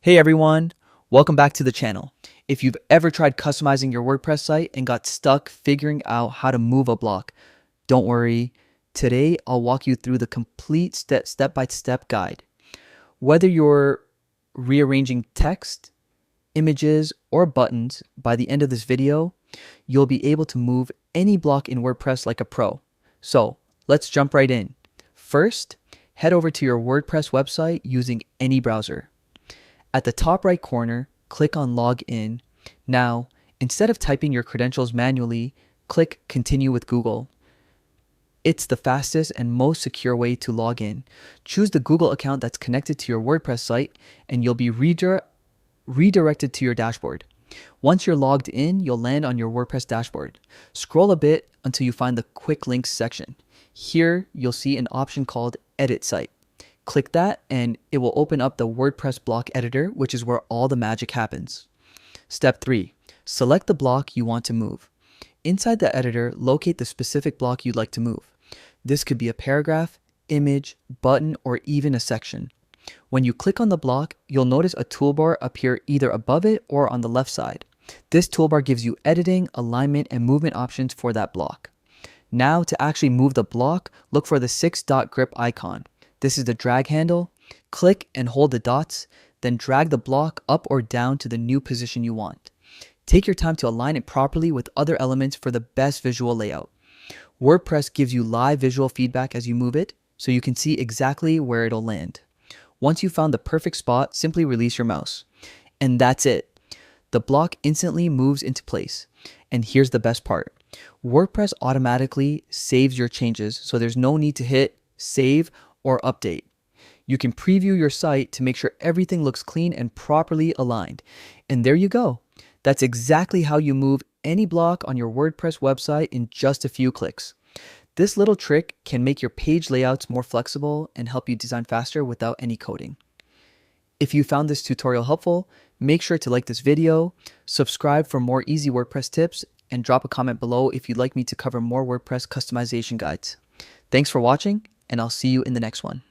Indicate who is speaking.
Speaker 1: Hey everyone, welcome back to the channel. If you've ever tried customizing your WordPress site and got stuck figuring out how to move a block, don't worry. Today I'll walk you through the complete step-by-step guide. Whether you're rearranging text, images, or buttons, by the end of this video, you'll be able to move any block in WordPress like a pro. So let's jump right in. First, head over to your WordPress website using any browser. At the top right corner, click on Log In. Now, instead of typing your credentials manually, click Continue with Google. It's the fastest and most secure way to log in. Choose the Google account that's connected to your WordPress site and you'll be redirected to your dashboard. Once you're logged in, you'll land on your WordPress dashboard. Scroll a bit until you find the Quick Links section. Here, you'll see an option called Edit Site. Click that and it will open up the WordPress block editor, which is where all the magic happens. Step 3. Select the block you want to move. Inside the editor, locate the specific block you'd like to move. This could be a paragraph, image, button, or even a section. When you click on the block, you'll notice a toolbar appear either above it or on the left side. This toolbar gives you editing, alignment, and movement options for that block. Now, to actually move the block, look for the 6-dot grip icon. This is the drag handle. Click and hold the dots, then drag the block up or down to the new position you want. Take your time to align it properly with other elements for the best visual layout. WordPress gives you live visual feedback as you move it, so you can see exactly where it'll land. Once you've found the perfect spot, simply release your mouse. And that's it. The block instantly moves into place. And here's the best part. WordPress automatically saves your changes, so there's no need to hit save or update. You can preview your site to make sure everything looks clean and properly aligned. And there you go. That's exactly how you move any block on your WordPress website in just a few clicks. This little trick can make your page layouts more flexible and help you design faster without any coding. If you found this tutorial helpful, make sure to like this video, subscribe for more easy WordPress tips, and drop a comment below if you'd like me to cover more WordPress customization guides. Thanks for watching, and I'll see you in the next one.